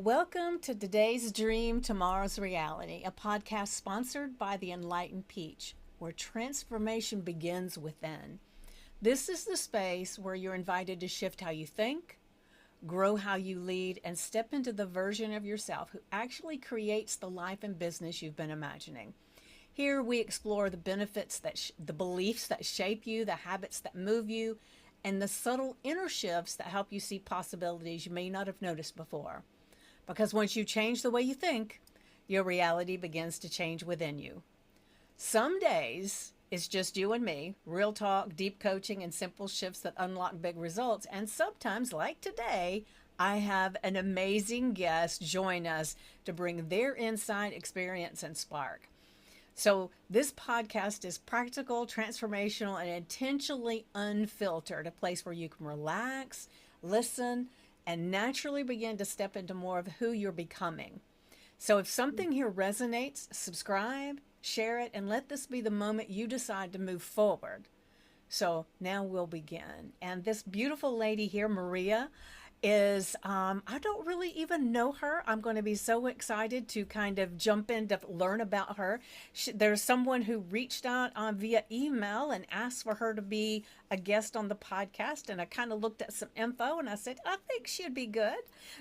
Welcome to Today's Dream, Tomorrow's Reality, a podcast sponsored by the Enlightened Peach, where transformation begins within. This is the space where you're invited to shift how you think, grow how you lead, and step into the version of yourself who actually creates the life and business you've been imagining. Here we explore the benefits the beliefs that shape you, the habits that move you, and the subtle inner shifts that help you see possibilities you may not have noticed before. Because once you change the way you think, your reality begins to change within you. Some days it's just you and me, real talk, deep coaching, and simple shifts that unlock big results. And sometimes, like today, I have an amazing guest join us to bring their insight, experience, and spark. So this podcast is practical, transformational, and intentionally unfiltered, a place where you can relax, listen, and naturally begin to step into more of who you're becoming. So if something here resonates, subscribe, share it, and let this be the moment you decide to move forward. So now we'll begin. And this beautiful lady here, Maria, is, I don't really even know her. I'm going to be so excited to kind of jump in to learn about her. There's someone who reached out via email and asked for her to be a guest on the podcast. And I kind of looked at some info and I said, I think she'd be good.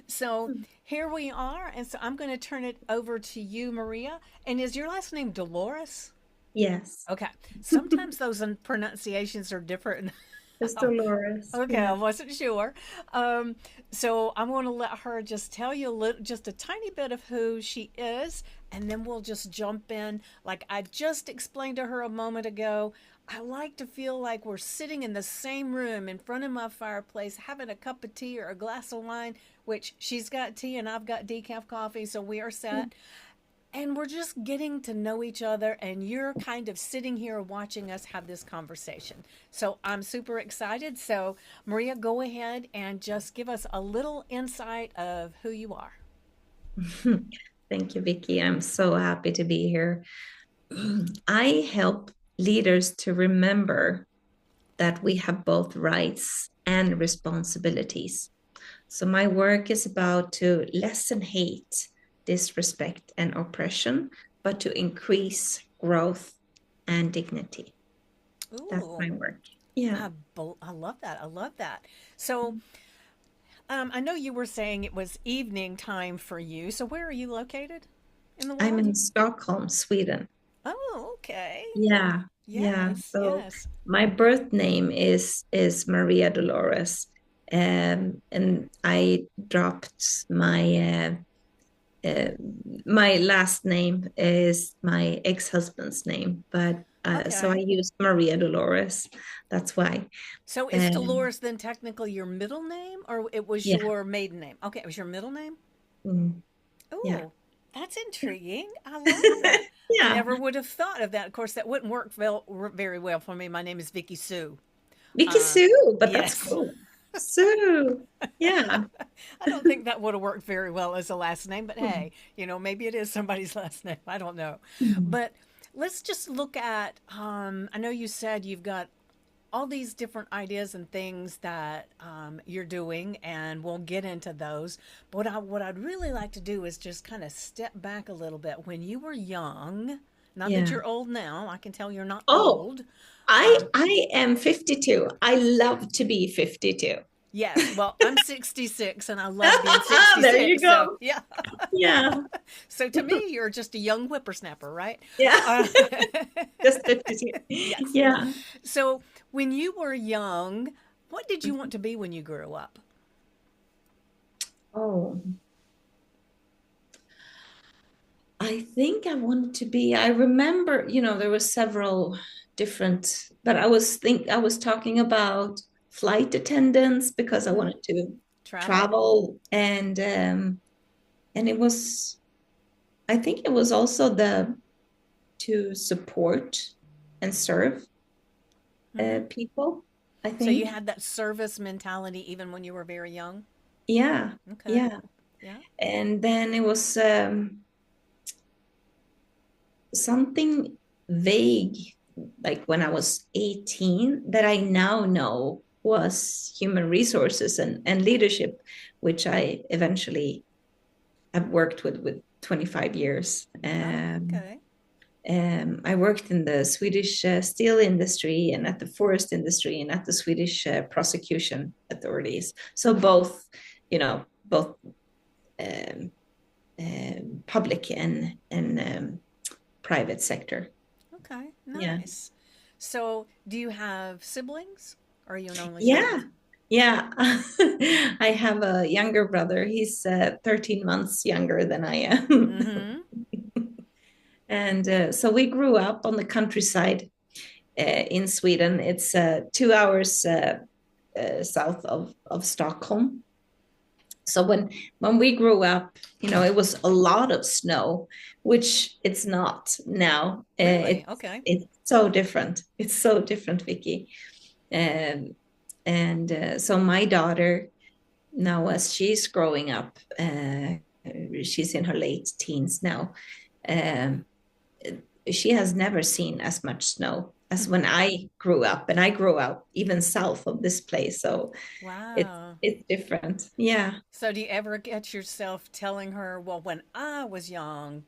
So here we are. And so I'm going to turn it over to you, Maria. And is your last name Dolores? Yes, Okay. Sometimes those pronunciations are different. it's Dolores. Okay, I Yeah. wasn't sure. Um, so I'm going to let her just tell you just a tiny bit of who she is, and then we'll just jump in. Like I just explained to her a moment ago, I like to feel like we're sitting in the same room in front of my fireplace, having a cup of tea or a glass of wine, which she's got tea and I've got decaf coffee, so we are set. And we're just getting to know each other, and you're kind of sitting here watching us have this conversation. So I'm super excited. So, Maria, go ahead and just give us a little insight of who you are. Thank you, Vickie. I'm so happy to be here. I help leaders to remember that we have both rights and responsibilities. So my work is about to lessen hate, disrespect, and oppression, but to increase growth and dignity. That's my Ooh, work. Yeah. I love that. I love that. So, I know you were saying it was evening time for you. So, where are you located in the I'm world? in Stockholm, Sweden. Oh, okay. Yeah, yeah. Yes, So yes. my birth name is Maria Dolores, and I dropped uh, my last name is my ex-husband's name, but so I Okay. used Maria Dolores. That's why. So is Um, Dolores then technically your middle name or it was yeah, your maiden name? Okay, it was your middle name? mm, yeah, Oh, that's intriguing. I love that. I yeah. never would have thought of that. Of course, that wouldn't very well for me. My name is Vickie Sue. Vicky Uh, Sue, but that's yes. cool. Sue, yeah. I don't think that would have worked very well as a last name, but hey, maybe it is somebody's last name. I don't know. Mm. But let's just look at, I know you said you've got all these different ideas and things that you're doing, and we'll get into those. But what I'd really like to do is just kind of step back a little bit. When you were young, not that Yeah. you're old now, I can tell you're not Oh, old. I Um, I am 52. I love to be 52. yes, well, I'm 66 and I love being There you 66. So, go. yeah. Yeah. So to me, you're just a young whippersnapper, right? Yeah. Uh, Just 52. yes. Yeah. So when you were young, what did you want to be when you grew up? Oh, I think I wanted to be, I remember, there were several different, but I was talking about flight attendants because I Mm-hmm. wanted to Travel? travel and it was I think it was also the to support and serve Mm-hmm. people, I So you think. had that service mentality even when you were very young? Yeah, Okay. yeah. Yeah. And then it was something vague, like when I was 18, that I now know was human resources and leadership, which I eventually I've worked with 25 years. Oh, okay. I worked in the Swedish steel industry and at the forest industry and at the Swedish prosecution authorities. So both, both um, public and private sector. Okay. Yeah. Nice. So, do you have siblings? Or are you an only Yeah. child? Yeah. I have a younger brother. He's 13 months younger than I am. Mm-hmm. And so we grew up on the countryside in Sweden. It's 2 hours south of Stockholm. So when we grew up, it was a lot of snow, which it's not now. Really? Okay. It's so different. It's so different, Vickie. Um, and so my daughter now, as she's growing up, she's in her late teens now. Um, she has never seen as much snow as when I grew up, and I grew up even south of this place. So it's Wow. it's different. Yeah. So, do you ever get yourself telling her, well, when I was young?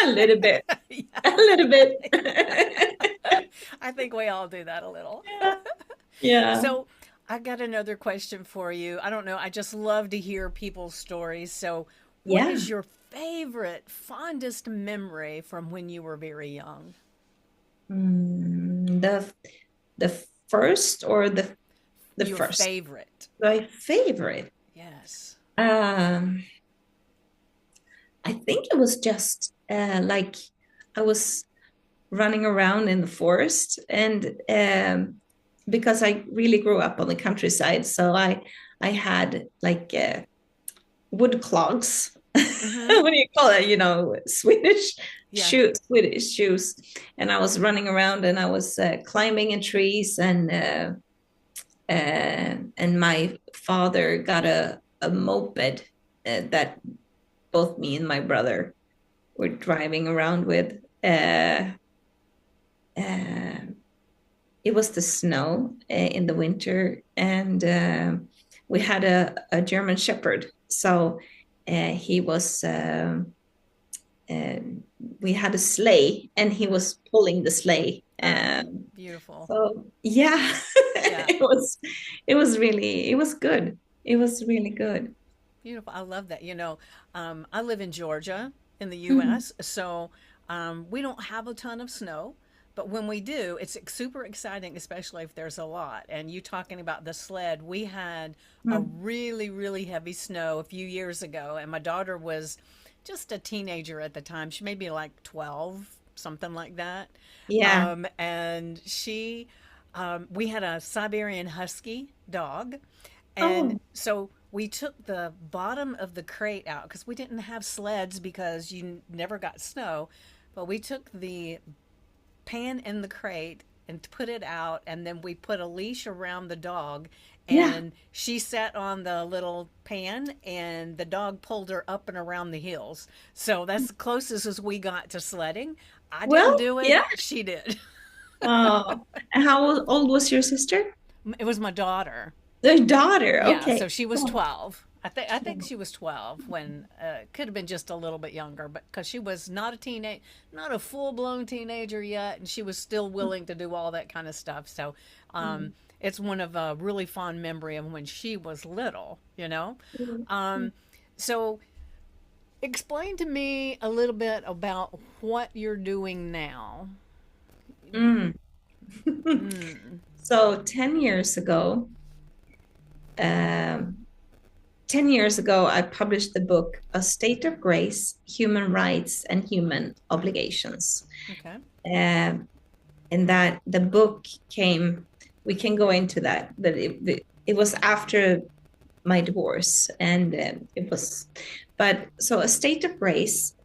A little bit. Yeah. A little bit. I think we all do that a little. Yeah. Yeah. So, I got another question for you. I don't know. I just love to hear people's stories. So, what Yeah. is your favorite, fondest memory from when you were very young? The first or the Your first? favorite. My favorite. Yes. Um, I think it was just like I was running around in the forest, and because I really grew up on the countryside, so I had like wood clogs. Mm-hmm. What do you call it? Yeah. Swedish shoes, and I was running around and I was climbing in trees, and my father got a moped that both me and my brother were driving around with. Uh, it was the snow in the winter, and we had a German Shepherd. So he was. Uh, we had a sleigh, and he Mm-hmm. was pulling the sleigh. Oh, beautiful. So yeah, Yeah. it was good. It was really good. Beautiful. I love that. I live in Georgia in the Mhm. U.S., so we don't have a ton of snow, but when we do, it's super exciting, especially if there's a lot. And you talking about the sled, we had a Mm. really, really heavy snow a few years ago, and my daughter was just a teenager at the time. She may be like 12, something like that. Yeah. And we had a Siberian Husky dog, and Oh, so we took the bottom of the crate out because we didn't have sleds because you never got snow. But we took the pan in the crate and put it out, and then we put a leash around the dog. yeah. And she sat on the little pan, and the dog pulled her up and around the hills. So that's the closest as we got to sledding. I didn't Well, do it, yeah. she did. Oh, and how old was your sister? It was my daughter. The daughter. Yeah, Okay. so she was Oh, 12. I think she was 12 when could have been just a little bit younger, but because she was not a teenage, not a full blown teenager yet, and she was still willing to do all that kind of stuff. So mm, it's one of a really fond memory of when she was little. mm, mm. Um, so explain to me a little bit about what you're doing now. Mm. Mm, So 10 years ago, um, 10 years ago, I published the book, A State of Grace, Human Rights and Human Obligations. okay. Um, and that the book came, we can go into that, but it was after my divorce. And but so a state of grace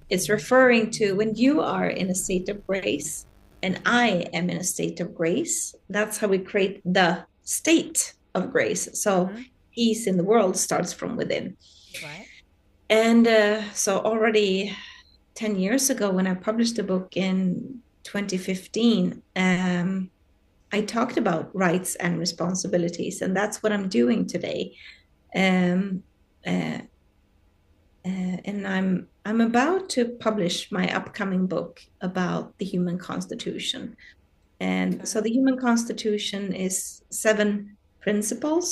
is referring to when you are in a state of grace and I am in a state of grace. That's how we create the state of grace. So Mm-hmm. peace in the world starts from within. Right. And so already 10 years ago, when I published the book in 2015, I talked about rights and responsibilities, and that's what I'm doing today. Um, uh, and I'm about to publish my upcoming book about the human constitution. And so Okay. the human constitution is 7 principles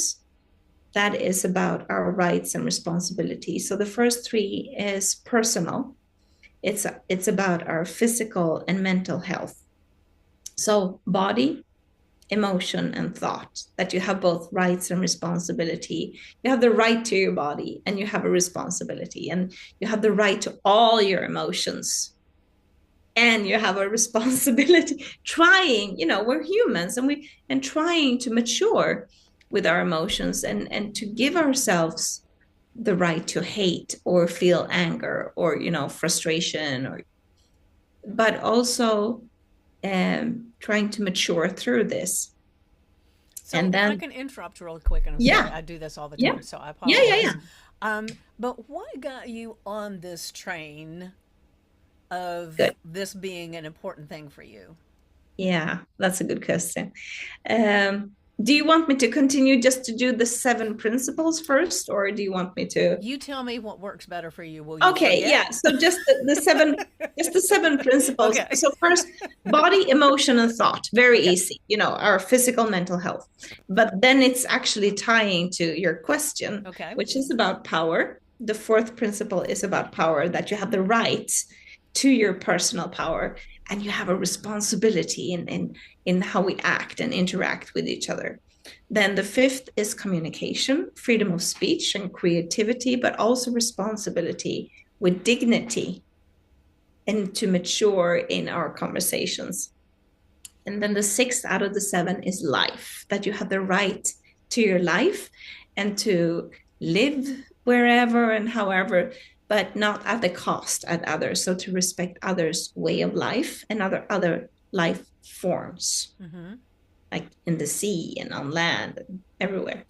that is about our rights and responsibilities. So the first 3 is personal. It's about our physical and mental health. So body, emotion, and thought, that you have both rights and responsibility. You have the right to your body and you have a responsibility, and you have the right to all your emotions and you have a responsibility. Trying, we're humans, and trying to mature with our emotions, and to give ourselves the right to hate or feel anger or frustration, but also trying to mature through this. So And if I then, can interrupt real quick, and I'm sorry, yeah, I do this all the yeah, time, so I yeah, yeah, yeah. apologize. But what got you on this train of Good. this being an important thing for you? Yeah, that's a good question. Do you want me to continue just to do the 7 principles first, or do you want me to? You tell me what works better for you. Will you Okay, forget? yeah. So just the 7 principles. Okay. So first, body, emotion, and thought. Very Okay. easy, our physical mental health. But then it's actually tying to your question, Okay. which is about power. The 4th principle is about power, that you have the right to your personal power, and you have a responsibility in how we act and interact with each other. Then the 5th is communication, freedom of speech and creativity, but also responsibility with dignity and to mature in our conversations. And then the 6th out of the 7 is life, that you have the right to your life and to live wherever and however, but not at the cost at others. So to respect others' way of life and other life forms, Mm-hmm. like in the sea and on land and everywhere.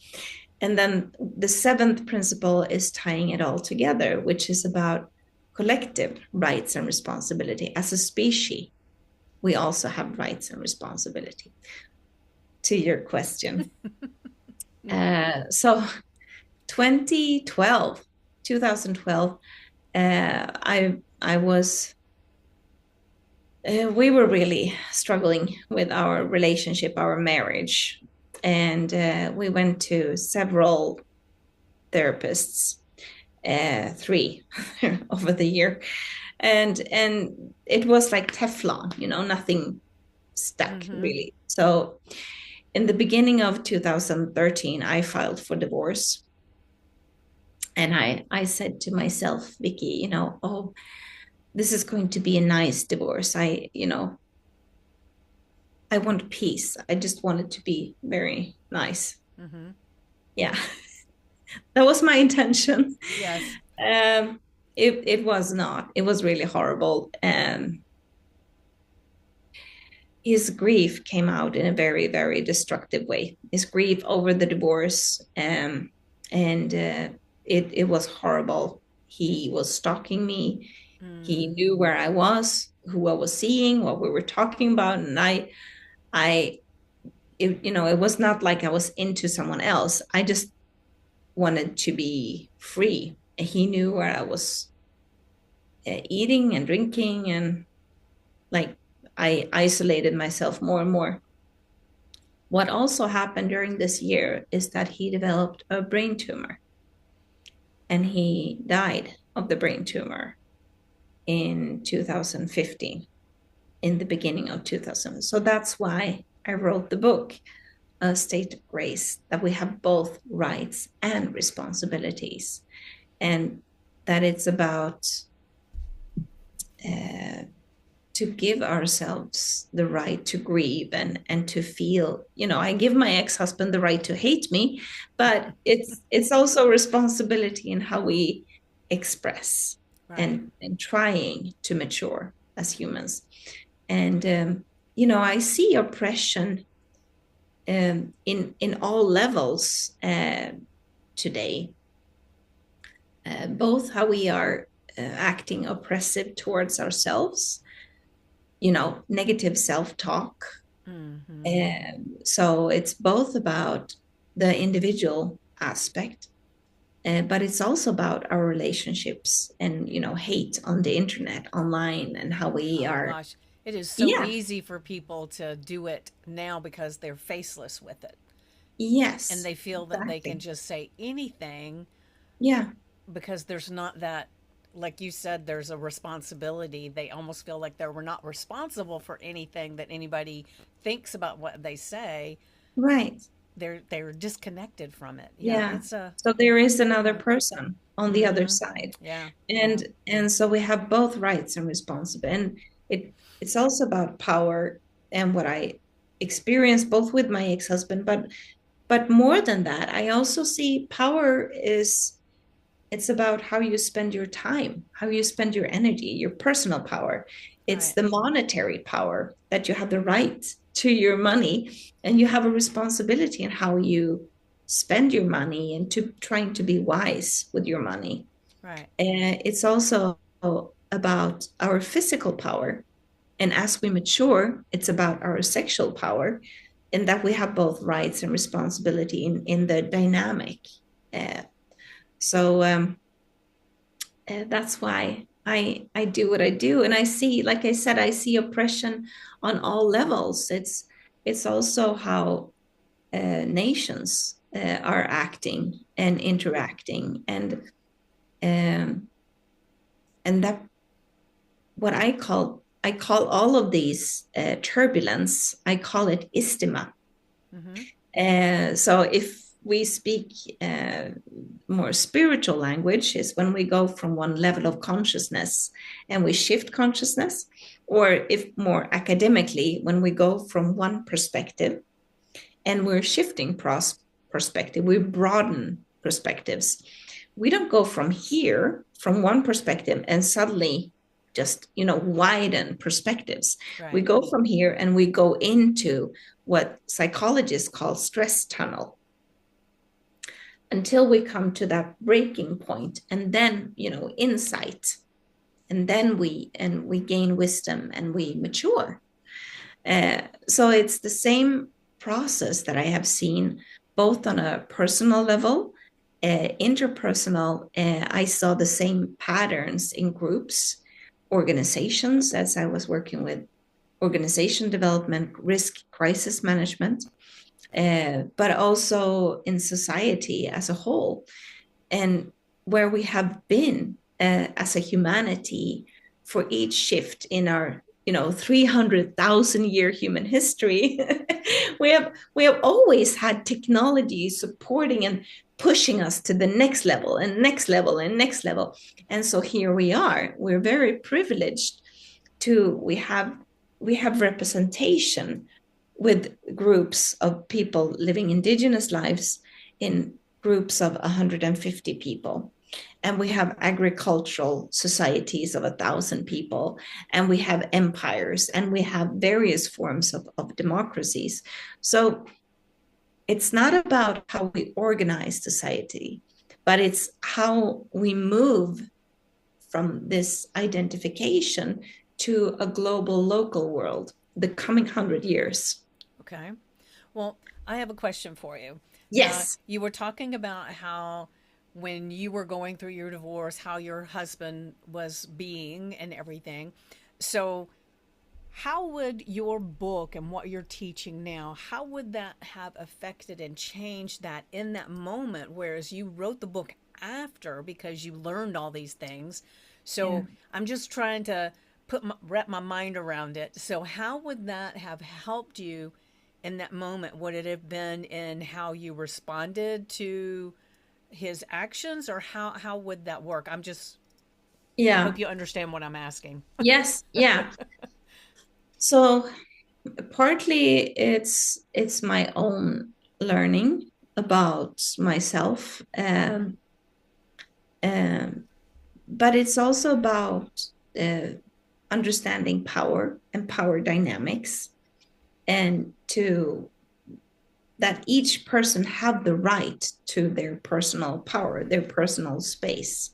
And then the 7th principle is tying it all together, which is about collective rights and responsibility. As a species, we also have rights and responsibility. To your question. So 2012, 2012, I was we were really struggling with our relationship, our marriage, and we went to several therapists, 3 over the year, and it was like Teflon, nothing stuck Mm-hmm. really. So in the beginning of 2013, I filed for divorce, and I said to myself, Vickie, oh, this is going to be a nice divorce. I want peace. I just want it to be very nice. Mm-hmm. Yeah, that was my intention. Yes. Um, it was not. It was really horrible. His grief came out in a very, very destructive way. His grief over the divorce, and it was horrible. He was stalking me. He Mm. knew where I was, who I was seeing, what we were talking about, and I, it was not like I was into someone else. I just wanted to be free. He knew where I was eating and drinking, and like I isolated myself more and more. What also happened during this year is that he developed a brain tumor, and he died of the brain tumor in 2015, in the beginning of 2000. So that's why I wrote the book, A State of Grace, that we have both rights and responsibilities, and that it's about uh, to give ourselves the right to grieve and to feel. I give my ex-husband the right to hate me, but it's also a responsibility in how we express, Right. and trying to mature as humans. And I see oppression in all levels today, both how we are acting oppressive towards ourselves, negative self-talk. Mm-hmm. So it's both about the individual aspect, but it's also about our relationships and, hate on the internet, online, and how we Oh are. gosh, it is so Yeah, easy for people to do it now because they're faceless with it. And yes, they feel that they can exactly. just say anything Yeah, because there's not that, like you said, there's a responsibility. They almost feel like they're not responsible for anything that anybody thinks about what they say. right. They're disconnected from it. Yeah, Yeah. it's a So there is another yeah. person on the other Mm-hmm. side. Yeah, yeah, And so we have both rights and responsibility. And it's also about power and what I experienced both with my ex-husband, but more than that, I also see power is it's about how you spend your time, how you spend your energy, your personal power. It's right, the monetary power that you have the right to your money, and you have a responsibility in how you spend your money and to trying to be wise with your money. right, It's also about our physical power. And as we mature, it's about our sexual power, and that we have both rights and responsibility in the dynamic. Uh, so that's why I do what I do, and I see, like I said, I see oppression on all levels. It's also how nations are acting and interacting, um, and that what I call all of these turbulence. I call it istima. mm-hmm. So if we speak more spiritual language, is when we go from one level of consciousness and we shift consciousness, or if more academically, when we go from one perspective and we're shifting perspective, we broaden perspectives. We don't go from here, from one perspective, and suddenly just widen perspectives. We Right, go from here and we go into what psychologists call stress tunnel, until we come to that breaking point, and then insight, and then we gain wisdom and we mature. So it's the same process that I have seen both on a personal level, interpersonal. I saw the same patterns in groups, organizations, as I was working with organization development, risk crisis management, but also in society as a whole, and where we have been as a humanity for each shift in our 300,000 year human history. we have always had technology supporting and pushing us to the next level and next level and next level. And so here we are, we're very privileged to we have representation with groups of people living indigenous lives in groups of 150 people. And we have agricultural societies of 1,000 people, and we have empires, and we have various forms of democracies. So it's not about how we organize society, but it's how we move from this identification to a global local world the coming 100 years. okay. Well, I have a question for you. Yes. You were talking about how when you were going through your divorce, how your husband was being and everything. So, how would your book and what you're teaching now, how would that have affected and changed that in that moment? Whereas you wrote the book after because you learned all these things. Yeah. So I'm just trying to wrap my mind around it. So how would that have helped you in that moment? Would it have been in how you responded to his actions, or how would that work? I Yeah. hope you understand what I'm asking. Yes. Yeah. So partly it's my own learning about myself, um, but it's also about uh, understanding power and power dynamics, and to that each person have the right to their personal power, their personal space,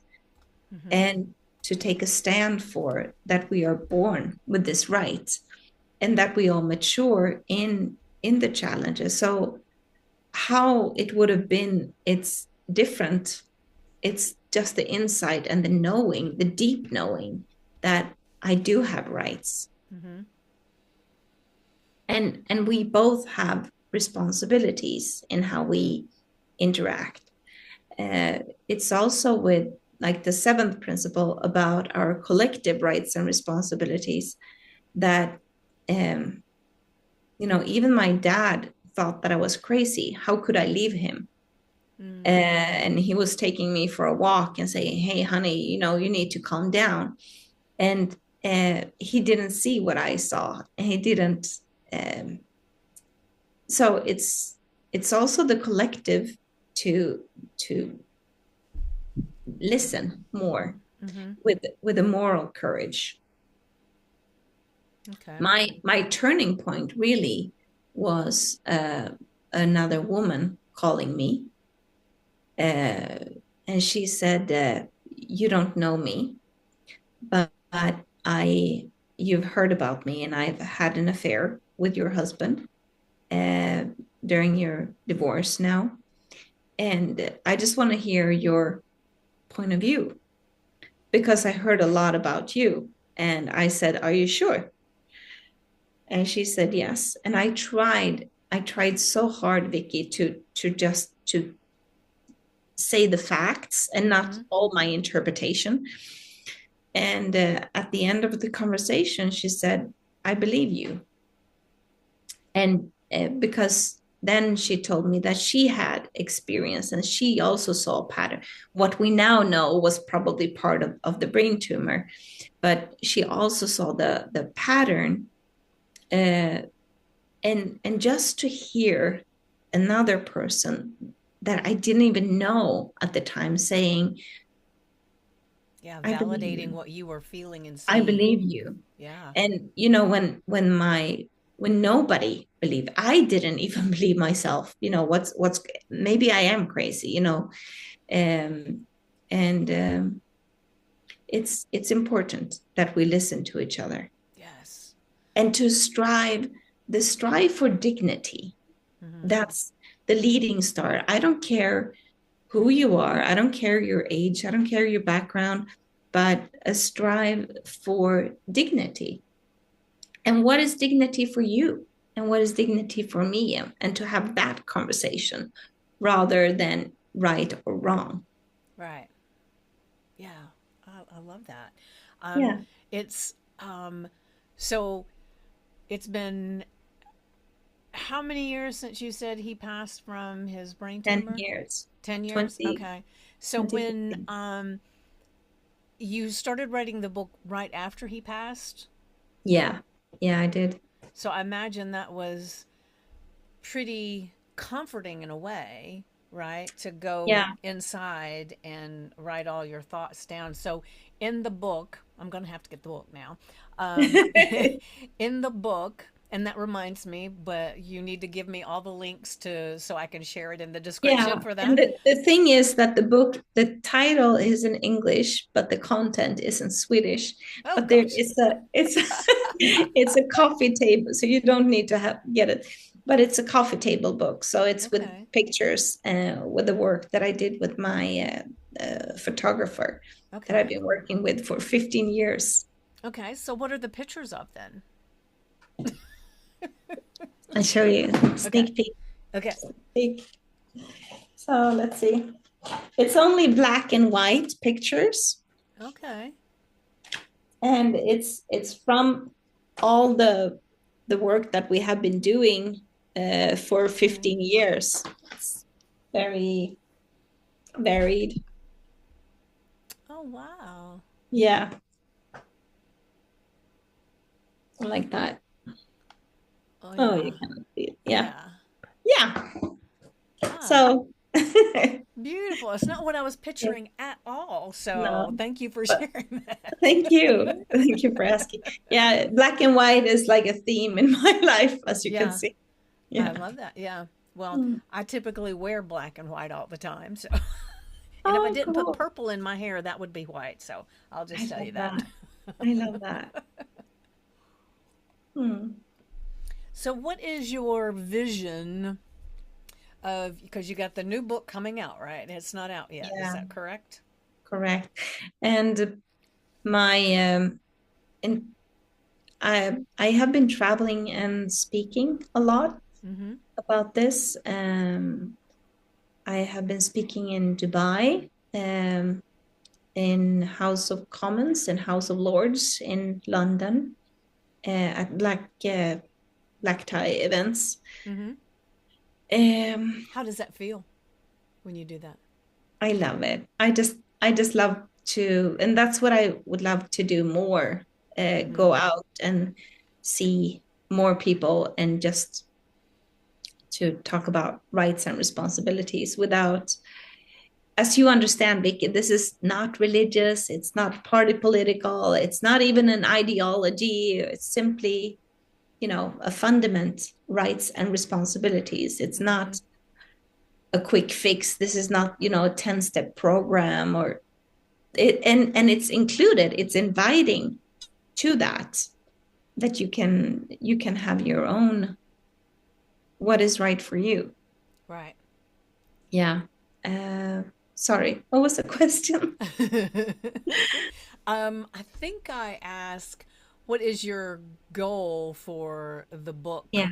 Mm-hmm. and to take a stand for that we are born with this right, and that we all mature in the challenges. So how it would have been, it's different it's just the insight and the knowing, the deep knowing that I do have rights. Mm-hmm. And we both have responsibilities in how we interact. It's also with like the seventh principle about our collective rights and responsibilities that even my dad thought that I was crazy. How could I leave him? And he was taking me for a walk and saying, "Hey, honey, you need to calm down." And he didn't see what I saw, and he didn't. Um, so it's also the collective to listen more Mm-hmm. with a moral courage. Okay. My turning point really was another woman calling me, and she said, "You don't know me, but I you've heard about me, and I've had an affair with your husband uh, during your divorce now, and I just want to hear your point of view because I heard a lot about you." And I said, "Are you sure?" And she said, "Yes." And I tried so hard, Vickie, to say the facts and not Mm-hmm. all my interpretation. And at the end of the conversation, she said, "I believe you." And because then she told me that she had experience and she also saw a pattern. What we now know was probably part of the brain tumor, but she also saw the pattern. And just to hear another person that I didn't even know at the time saying, Yeah, "I believe validating you. what you were feeling and I seeing. believe you." Yeah. And when nobody believed, I didn't even believe myself. What's maybe I am crazy. Um, and it's important that we listen to each other Yes. and to strive for dignity. Mm-hmm. That's the leading star. I don't care who you are. I don't care your age. I don't care your background, but a strive for dignity. And what is dignity for you? And what is dignity for me? And to have that conversation rather than right or wrong. Right. Yeah. I love that. Um, Yeah, it's so it's been how many years since you said he passed from his brain 10 tumor? years, 10 years? 20, Okay. So when 2015. you started writing the book right after he passed, Yeah, yeah, I did. so I imagine that was pretty comforting in a way, right? To go Yeah, inside and write all your thoughts down. So in the book, I'm going to have to get the book now. Um, in the book, and that reminds me, but you need to give me all the links to so I can share it in the description yeah. for And that. the thing is that the title is in English, but the content is in Swedish. Oh But there gosh. is it's it's a coffee table, so you don't need to get it. But it's a coffee table book, so it's with Okay. pictures, with the work that I did with my photographer that I've Okay. been working with for 15 years. Okay. So what are the pictures of then? I'll show you Okay. sneak peek. Okay. Sneak peek. So let's see. It's only black and white pictures, Okay. and it's from all the work that we have been doing for Okay. 15 years. It's very varied. Oh wow. Yeah, like that. Oh Oh, you yeah. cannot see it. Yeah, Yeah. yeah. Ah, So beautiful. It's not what I was picturing at all. So no, thank you for but sharing that. thank you. Thank you for asking. Yeah, black and white is like a theme in my life, as you can Yeah, see. I Yeah. love that. Yeah. Well, Mm. I typically wear black and white all the time. So, and if I Oh, didn't put cool. purple in my hair, that would be white. So I'll I just tell you love that. that. I love that. Hmm. So, what is your vision Of because you got the new book coming out, right? It's not out yet. Is Yeah, that correct? correct. And my and I have been traveling and speaking a lot Mm-hmm. about this. I have been speaking in Dubai, in House of Commons and House of Lords in London, at black tie events. Mm-hmm. Um, How does that feel when you do that? I love it. I just love to, and that's what I would love to do more. Mm-hmm. Go out and see more people and just to talk about rights and responsibilities without, as you understand, Vicky, this is not religious, it's not party political, it's not even an ideology. It's simply, a fundament, rights and responsibilities. It's Mm-hmm. not a quick fix. This is not, a 10-step program or it, and it's included, it's inviting to that you can have your own what is right for you. Right. Yeah. Sorry, what was the question? I think I asked, what is your goal for the book Yeah,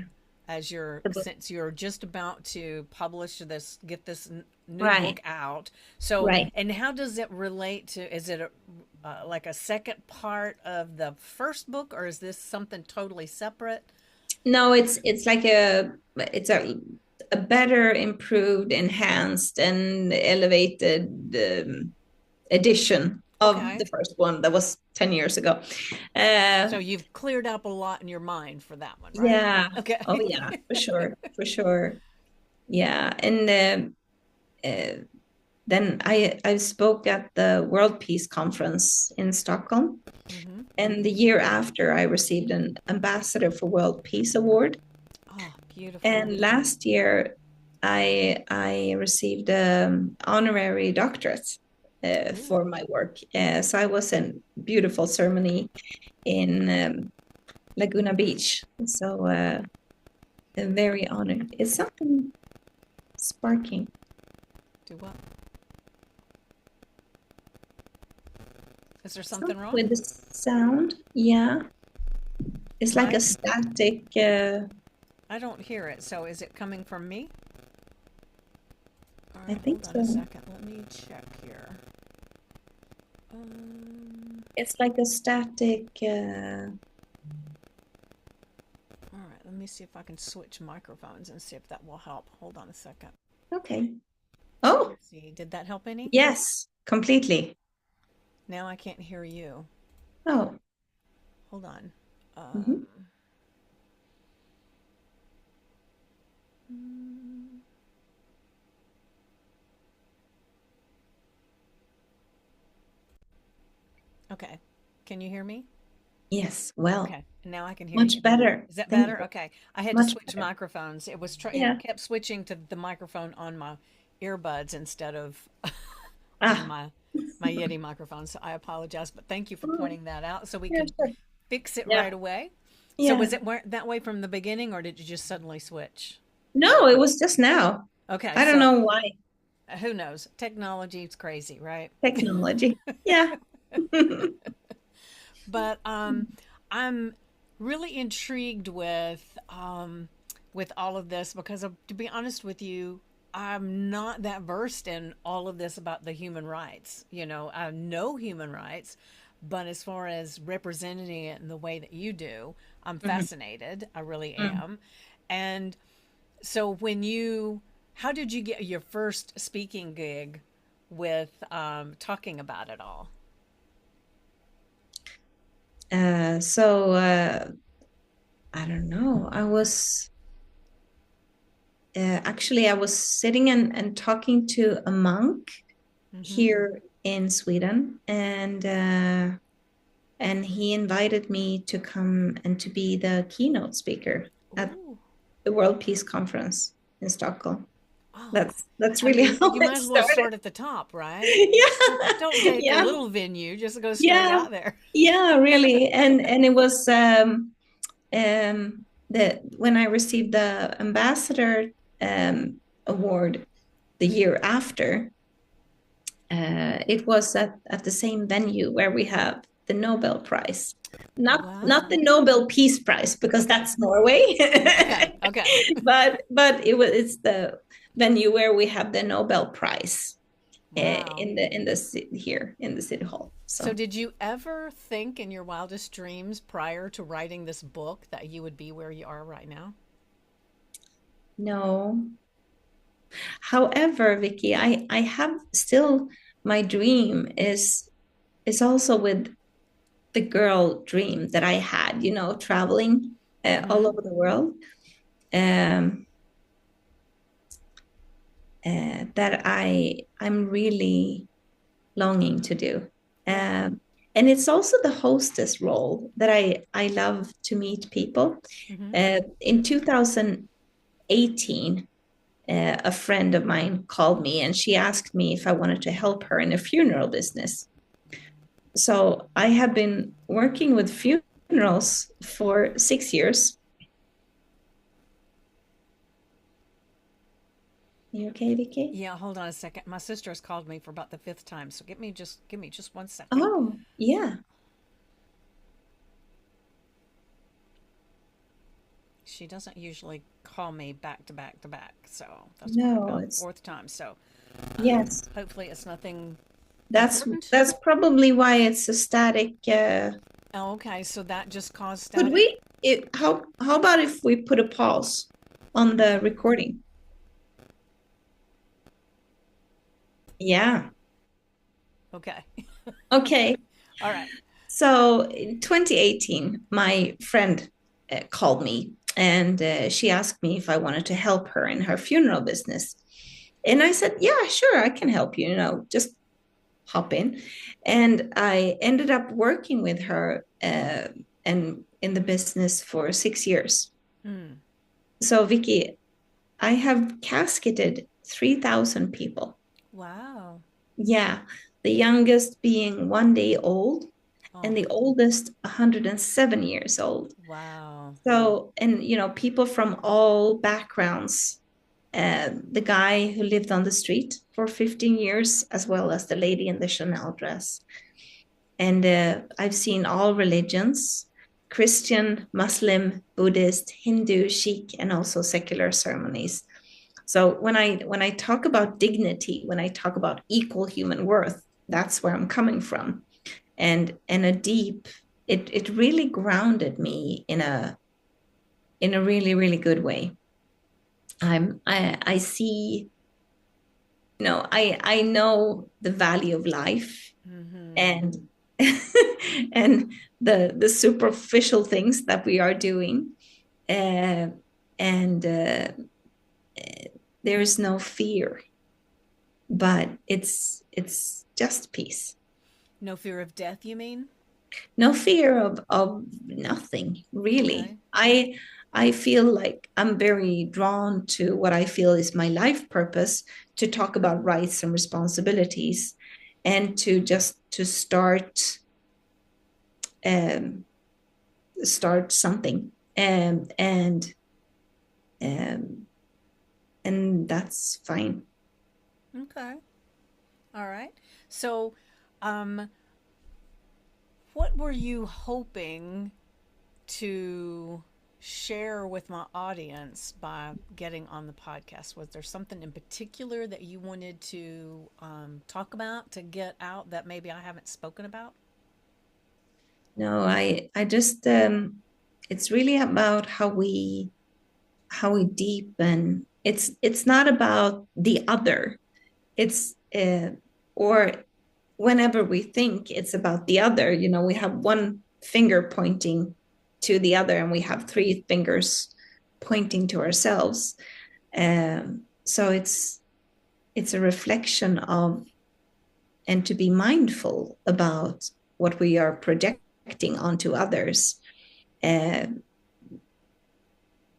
as you're the book. since you're just about to publish this, get this new Right, book out. So, right. and how does it relate to, is it like a second part of the first book, or is this something totally separate? No, it's a better, improved, enhanced, and elevated edition of Okay. the first one that was 10 years ago. Uh, So you've cleared up a lot in your mind for that one, right? yeah. Oh, Okay. yeah, for sure, for sure. Yeah, and then I spoke at the World Peace Conference in Stockholm, Mm-hmm. and the year after, I received an Ambassador for World Peace Award. Oh, beautiful. And last year, I received an honorary doctorate Ooh. for my work. So I was in beautiful ceremony in Laguna Beach. So I'm very honored. It's something sparking. Do what? Is there something Something wrong? with the sound. Yeah, it's like a Mine? static. I don't hear it. So is it coming from me? All I right, think hold on a so. second. Let me check here. Um, It's like a static. all right, let me see if I can switch microphones and see if that will help. Hold on a second. Okay. Oh, Let's see, did that help any? yes, completely. Now I can't hear you. Oh. Hold on. Mhm. Um, mm, okay. Can you hear me? Yes, well, Okay. Now I can hear you. much better. Is that Thank better? you. Okay. I had to Much switch better. microphones. It Yeah. kept switching to the microphone on my earbuds instead of on Ah. my Yeti microphone. So I apologize, but thank you for Oh, pointing that out so we yeah, could sure. fix it Yeah. right away. So Yeah. was it that way from the beginning, or did you just suddenly switch? No, it was just now. Okay, I don't so know why. who knows? Technology is crazy, right? Technology. Yeah. But I'm really intrigued with all of this because, to be honest with you, I'm not that versed in all of this about the human rights. I know human rights, but as far as representing it in the way that you do, I'm Mhm. fascinated. I really Mm. am. And so, how did you get your first speaking gig with talking about it all? So I don't know. Actually, I was sitting and talking to a monk Mm-hmm. here in Sweden, and he invited me to come and to be the keynote speaker at Ooh. the World Peace Conference in Stockholm. Oh, That's I really mean, how you it might as well started. start at the top, right? Yeah, Don't take a yeah, little venue, just go straight yeah, out there. yeah, really. And it was the when I received the ambassador award the year after, it was at the same venue where we have the Nobel Prize. Not Wow. the Nobel Peace Prize, because Okay. that's Norway. Okay. Okay. But it's the venue where we have the Nobel Prize, Wow. in the here in the city hall. So, So did you ever think in your wildest dreams prior to writing this book that you would be where you are right now? no. However, Vickie, I have still, my dream is also with the girl dream that I had, traveling all Mm-hmm. over the world. Um, that I'm really longing to do. Yeah. And it's also the hostess role that I love to meet people. Mm-hmm. In 2018, a friend of mine called me and she asked me if I wanted to help her in a funeral business. So I have been working with funerals for 6 years. You okay, Vickie? Yeah, hold on a second. My sister has called me for about the fifth time, so give me just 1 second. Oh, yeah. She doesn't usually call me back to back to back, so that's probably No, about the it's fourth time. So yes. hopefully it's nothing That's important. that's probably why it's a static. Oh, okay, so that just caused Could static. we? How about if we put a pause on the recording? Yeah. Okay. Okay. All right. So in 2018, my friend called me and she asked me if I wanted to help her in her funeral business. And I said, yeah, sure, I can help you, just hop in. And I ended up working with her and in the business for 6 years. Mm. So, Vickie, I have casketed 3,000 people. Wow. Yeah, the youngest being 1 day old Oh, and the oldest 107 years old. wow. So, and people from all backgrounds. The guy who lived on the street for 15 years, as well as the lady in the Chanel dress. And I've seen all religions: Christian, Muslim, Buddhist, Hindu, Sikh, and also secular ceremonies. So when I talk about dignity, when I talk about equal human worth, that's where I'm coming from. And a deep, it really grounded me in a really, really good way. I see, I know the value of life, Mm-hmm. and and the superficial things that we are doing, uh, and there is no fear, but it's just peace. No fear of death, you mean? No fear of nothing, really. Okay. I feel like I'm very drawn to what I feel is my life purpose, to talk about rights and responsibilities, and to um, start something, um, and that's fine. Okay. All right. So, um, what were you hoping to share with my audience by getting on the podcast? Was there something in particular that you wanted to talk about, to get out, that maybe I haven't spoken about? No, I just it's really about how we deepen. It's not about the other. It's or whenever we think it's about the other, we have one finger pointing to the other and we have three fingers pointing to ourselves. So it's a reflection of, and to be mindful about what we are projecting onto others, uh,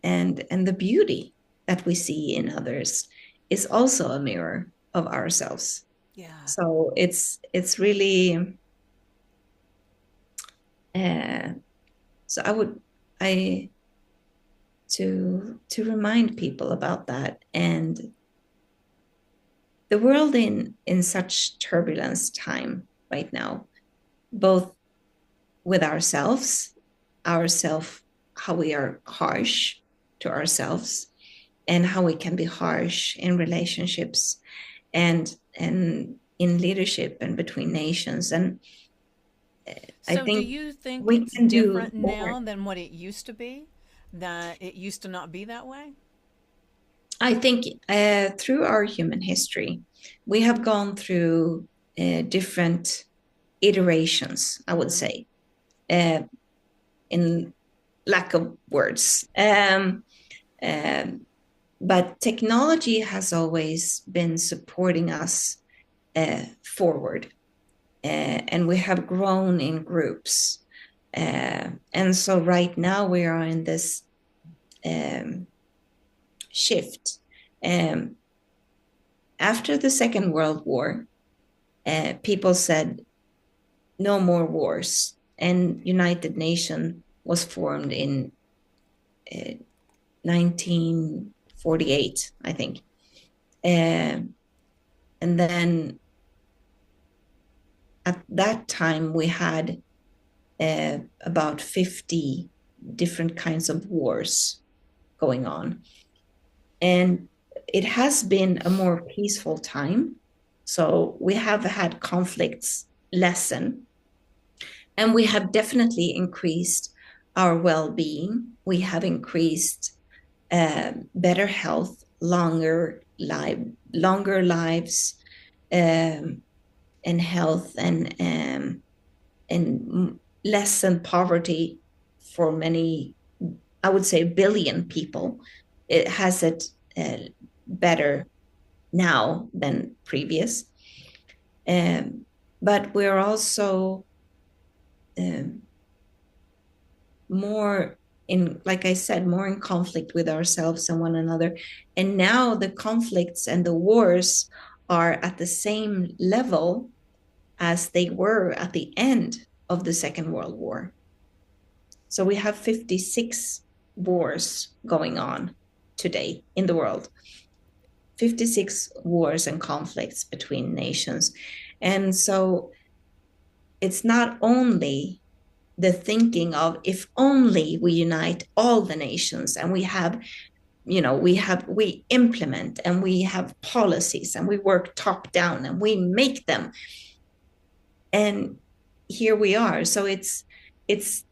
and the beauty that we see in others is also a mirror of ourselves. Yeah. So it's really, uh, so I to remind people about that, the world in such turbulence time right now, both with ourselves, how we are harsh to ourselves, and how we can be harsh in relationships and in leadership and between nations. And I So, do think you think we it's can do different more. now than what it used to be? That it used to not be that way? I think through our human history, we have gone through different iterations, I would Mm-hmm. say, uh, in lack of words. Um, but technology has always been supporting us forward, and we have grown in groups. And so right now we are in this um, shift. Um, After the Second World War, people said no more wars, and United Nations was formed in 1948, I think. Um, and then at that time, we had about 50 different kinds of wars going on. And it has been a more peaceful time. So we have had conflicts lessen, and we have definitely increased our well-being. We have increased better health, longer lives, um, and health, and lessen poverty for many. I would say billion people. It has it better now than previous, um, but we're also um, more in, like I said, more in conflict with ourselves and one another. And now the conflicts and the wars are at the same level as they were at the end of the Second World War. So we have 56 wars going on today in the world, 56 wars and conflicts between nations. And so it's not only the thinking of if only we unite all the nations and we implement and we have policies and we work top down and we make them, and here we are. So it's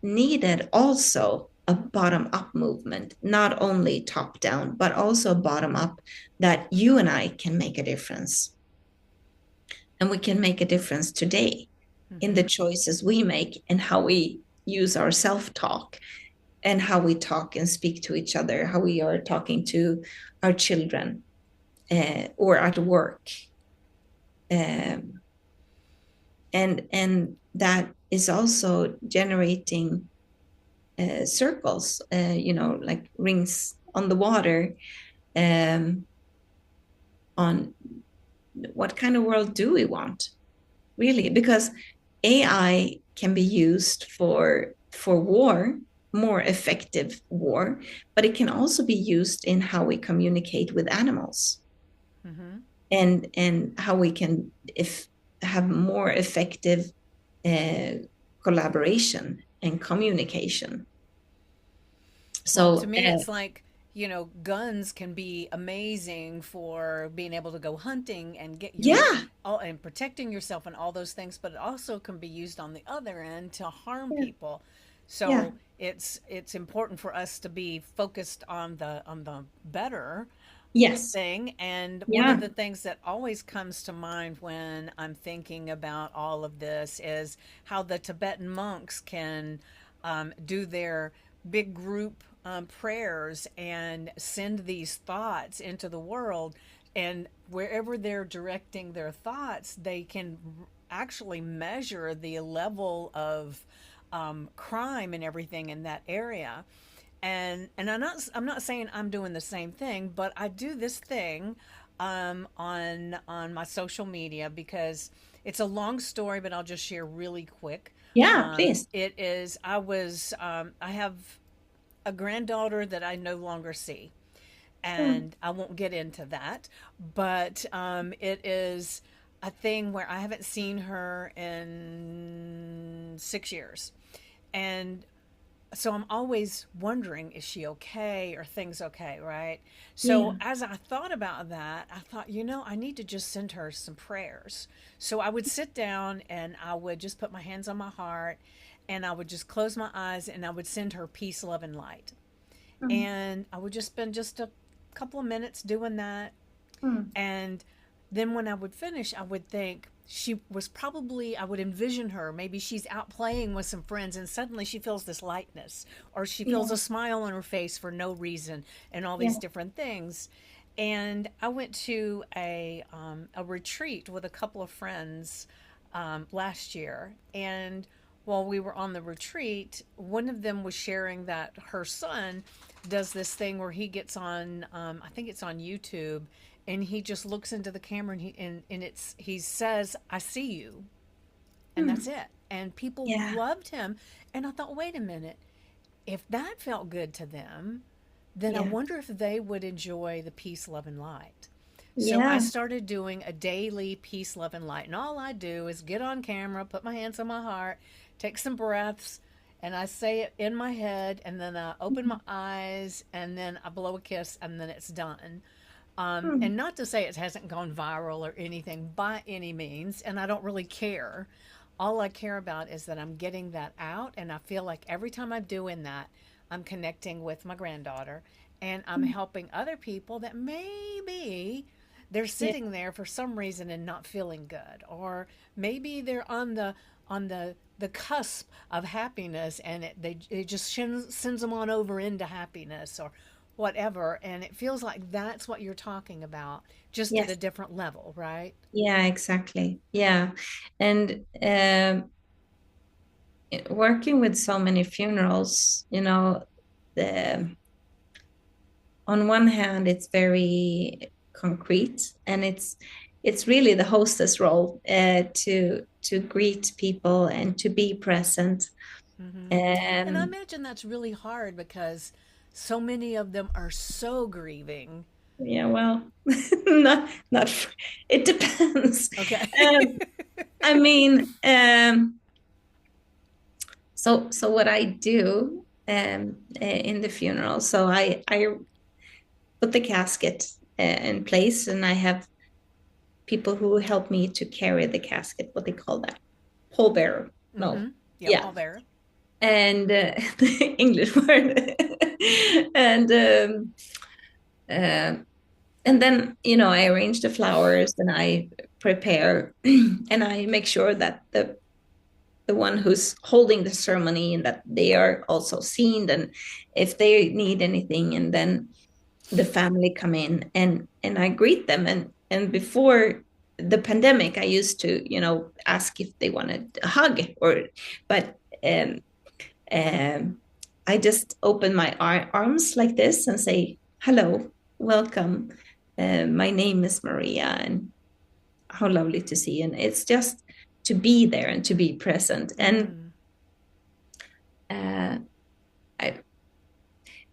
needed also a bottom up movement, not only top down but also bottom up, that you and I can make a difference, and we can make a difference today in the Mm-hmm. choices we make and how we use our self talk and how we talk and speak to each other, how we are talking to our children, or at work. Um, and that is also generating circles, like rings on the water, um, on what kind of world do we want, really? Because AI can be used for war, more effective war, but it can also be used in how we communicate with animals, Mm-hmm. and how we can if have more effective uh, collaboration and communication. Well, to So me, it's like, guns can be amazing for being able to go hunting and get your yeah, all and protecting yourself and all those things, but it also can be used on the other end to harm yeah, people. yeah, So it's important for us to be focused on the better yes, thing. And one of yeah, the things that always comes to mind when I'm thinking about all of this is how the Tibetan monks can do their big group prayers and send these thoughts into the world. And wherever they're directing their thoughts, they can actually measure the level of crime and everything in that area. And I'm not saying I'm doing the same thing, but I do this thing on my social media because it's a long story, but I'll just share really quick. yeah, please. It is I have a granddaughter that I no longer see, Mm. and I won't get into that, but it is a thing where I haven't seen her in 6 years. And so I'm always wondering, is she okay? Are things okay? Right. So Yeah. as I thought about that, I thought, I need to just send her some prayers. So I would sit down and I would just put my hands on my heart and I would just close my eyes and I would send her peace, love, and light. Mm. And I would just spend just a couple of minutes doing that. Mm. And then when I would finish, I would think she was probably, I would envision her. Maybe she's out playing with some friends and suddenly she feels this lightness or she feels Yeah. a smile on her face for no reason and all Yeah. these different things. And I went to a retreat with a couple of friends last year. And while we were on the retreat, one of them was sharing that her son does this thing where he gets on, I think it's on YouTube, and he just looks into the camera and he says, "I see you," and Mm. that's it. And people Yeah. loved him, and I thought, wait a minute, if that felt good to them, then I Yeah. wonder if they would enjoy the peace, love, and light. So I Yeah. started doing a daily peace, love, and light. And all I do is get on camera, put my hands on my heart, take some breaths, and I say it in my head, and then I open my eyes, and then I blow a kiss, and then it's done. Mm. And not to say it hasn't gone viral or anything by any means, and I don't really care. All I care about is that I'm getting that out, and I feel like every time I'm doing that, I'm connecting with my granddaughter and I'm Mm. helping other people that maybe they're Yeah. sitting there for some reason and not feeling good, or maybe they're on the cusp of happiness and it just sends them on over into happiness or whatever, and it feels like that's what you're talking about, just at a Yes. different level, right? Yeah, exactly. Yeah. And working with so many funerals, the on one hand it's very concrete, and it's really the hostess role, to greet people and to be present. Hmm. And I And imagine that's really hard because so many of them are so grieving. yeah, well, not it depends. Okay. um, I mean, so what I do, in the funeral, so I put the casket in place, and I have people who help me to carry the casket, what they call that, pallbearer. Mm-hmm. No, Yeah, yeah, pallbearer. and the English word. and uh, and then I arrange the flowers, and I prepare, and I make sure that the one who's holding the ceremony, and that they are also seen, and if they need anything, and then the family come in, and I greet them. And before the pandemic, I used to ask if they wanted a hug, or but um, um, I just open my arms like this and say, "Hello, welcome. My name is Maria, and how lovely to see you." And it's just to be there and to be present. And Mm. uh, I,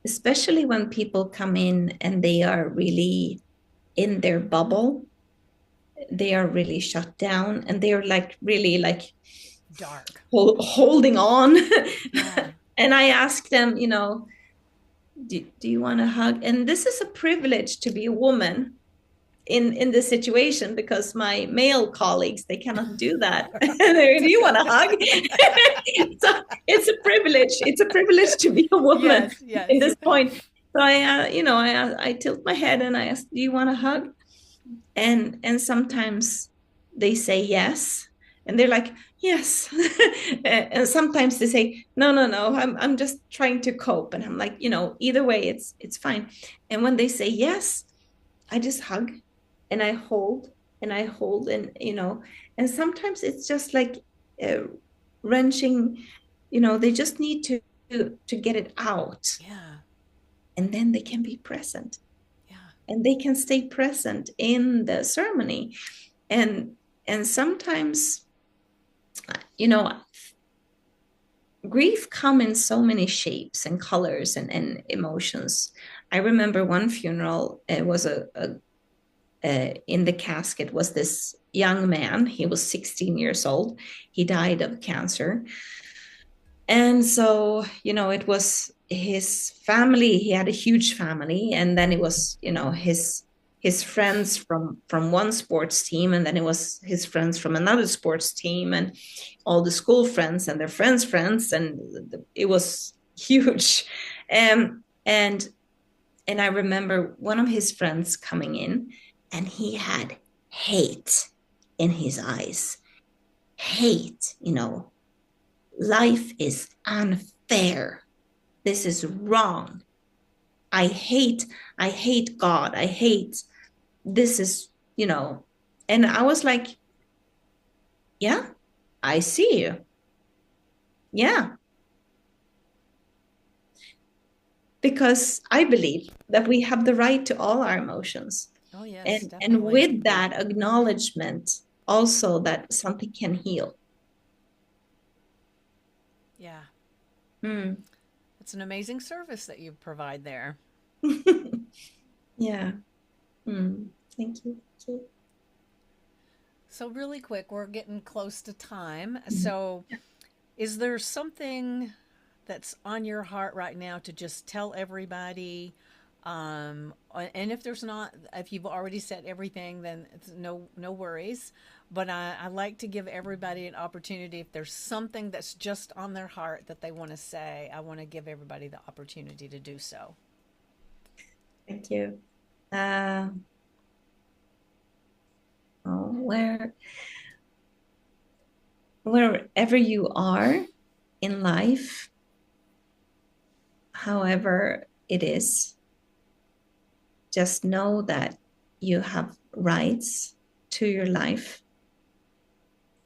especially when people come in and they are really in their bubble, they are really shut down, and they're like really like Dark. holding on. Yeah. And I ask them, do you want a hug? And this is a privilege to be a woman in this situation, because my male colleagues, they cannot do that. Do you want a hug? So it's a privilege to be a woman Yes, in yes. this point. So I tilt my head and I ask, do you want a hug? And sometimes they say yes, and they're like, yes. And sometimes they say, no, no, no, I'm just trying to cope. And I'm like, either way, it's fine. And when they say yes, I just hug, and I hold, and I hold, and sometimes it's just like uh, wrenching. They just need to get it out, Yeah, and then they can be present, yeah. and they can stay present in the ceremony. And sometimes, you know grief come in so many shapes and colors and emotions. I remember one funeral. It was in the casket was this young man. He was 16 years old. He died of cancer. And so, it was his family. He had a huge family. And then it was, his friends from one sports team, and then it was his friends from another sports team, and all the school friends and their friends, and it was huge. And I remember one of his friends coming in, and he had hate in his eyes. Hate, life is unfair. This is wrong. I hate, I hate God. I hate this is, and I was like, yeah, I see you. Yeah, because I believe that we have the right to all our emotions. Oh, yes, And definitely. with that acknowledgement, also that something can heal. Yeah. Mm. It's an amazing service that you provide there. Yeah. Mm. Thank you. Thank So, really quick, we're getting close to time. you. So, is there something that's on your heart right now to just tell everybody? And if there's not, if you've already said everything, then it's no worries. But I like to give everybody an opportunity. If there's something that's just on their heart that they want to say, I want to give everybody the opportunity to do so. Thank you. Uh, oh, wherever you are in life, however it is, just know that you have rights to your life.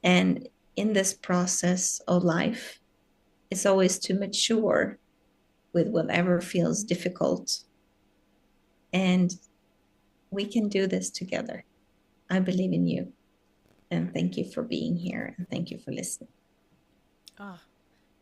And in this process of life, it's always to mature with whatever feels difficult. And we can do this together. I believe in you. And thank you for being here. And thank you for listening. Ah,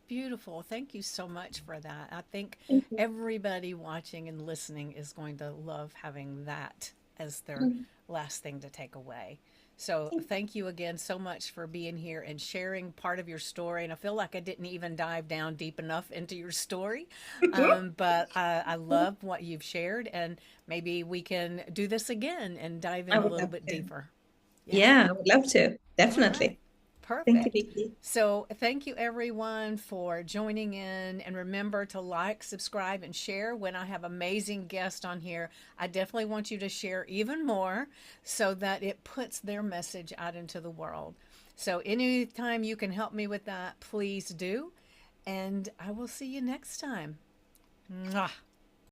beautiful. Thank you so much for that. I think Thank you. everybody watching and listening is going to love having that as their last thing to take away. So, thank you again so much for being here and sharing part of your story. And I feel like I didn't even dive down deep enough into your story, but I love what you've shared. And maybe we can do this again and dive I in a would little love bit to. deeper. Yeah. Yeah, I would love to. All right. Definitely. Thank you, Perfect. Vickie. So, thank you everyone for joining in. And remember to like, subscribe, and share when I have amazing guests on here. I definitely want you to share even more so that it puts their message out into the world. So, anytime you can help me with that, please do. And I will see you next time. Mwah.